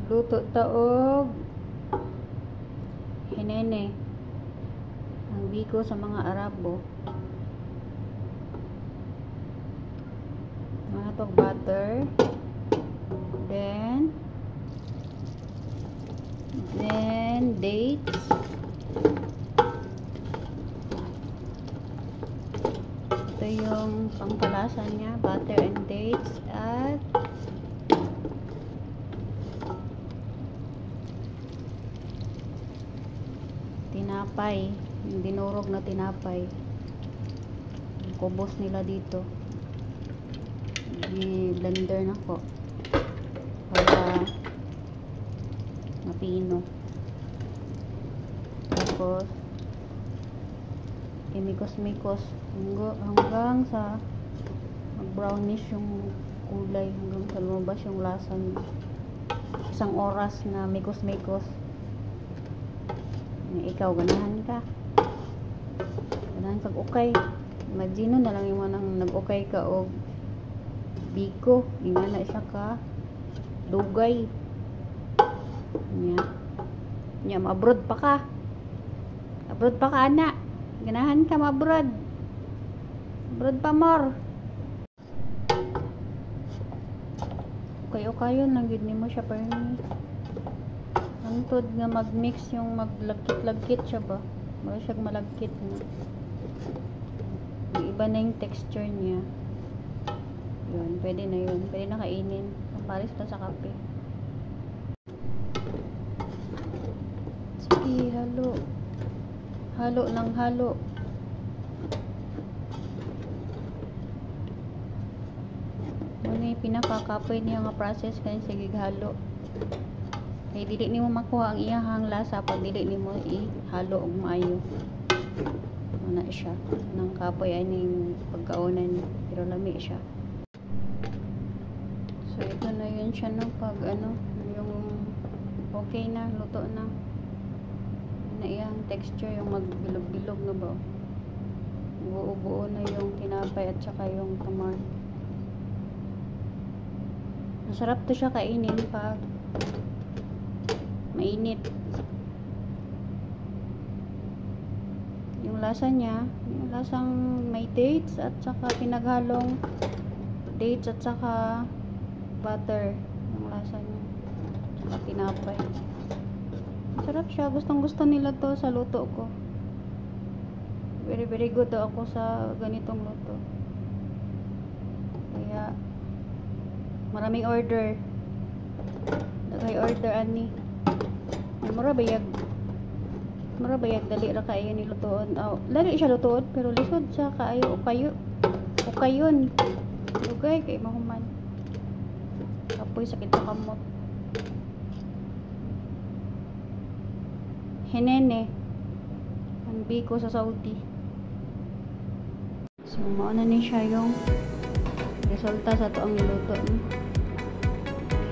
Luto taog hinene ang biko sa mga Arabo. Mga tog butter, then dates, ito yung pangpalasa niya, butter and dates, at tinapay, yung dinurog na tinapay, yung kubos nila dito. I-blender na ko para mapino. Tapos imikos-mikos hanggang sa mag-brownish yung kulay, hanggang sa lumabas yung lasa niya. Isang oras na mikos-mikos. Ikaw ganahan ka ukay. Imagine na lang yung manang nag-ukay ka o biko, nga na siya ka dugay nya ma-abroad pa ka ana, ganahan ka ma-abroad pa more. Okay lang gid nimo siya pero antod nga mag-mix yung maglagkit-lagkit siya ba, wala siya malagkit na iba na yung texture niya. Yun, pwede na yun. Pwede na kainin. Pares na sa kape. Sige, halo. Halo ng halo. Ano yung pinakakapoy niya nga process kaya sige halo. Kaya dili ni mo makuha ang iyahang lasa pag dili ni mo ihalo og maayo. Ano na siya. Nang kapoy aning pagkaunan pero lami siya. So, ito na yun siya no, pag yung okay na, luto na. Na iyang texture, yung magbilog-bilog na ba. Buo-buo na yung tinapay at saka yung tamar. Masarap to siya kainin pag mainit. Yung lasa niya, yung lasang may dates at saka pinaghalong dates at saka butter, yung lasa niya saka tinapay. Sarap siya, gustong gusto nila to sa luto ko. Very very good daw ako sa ganitong luto, kaya maraming order, nagay order ani. Mura bayag dali ra kaayo ni lutoon. Dali siya lutoon pero lisod siya kaayo ukayon lugay kay mahuman kapoy sakit sa kamot. Hinene ang biko sa Saudi. So mao na ni siya yung resulta sa to ang niluto ni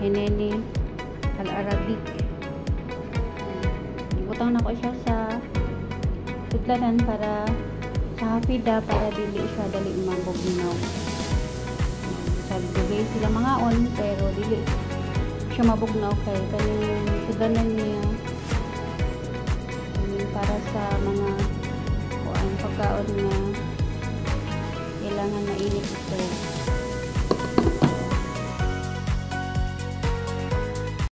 Hinene al-Arabic. Ibutang na ko siya sa sudlanan para sa hapida para dili siya dali mabugnaw. Sabi sila mga on pero dili siya mabugnaw kay kaning sudlanan niya para sa mga pagkaon nga kailangan na init ito.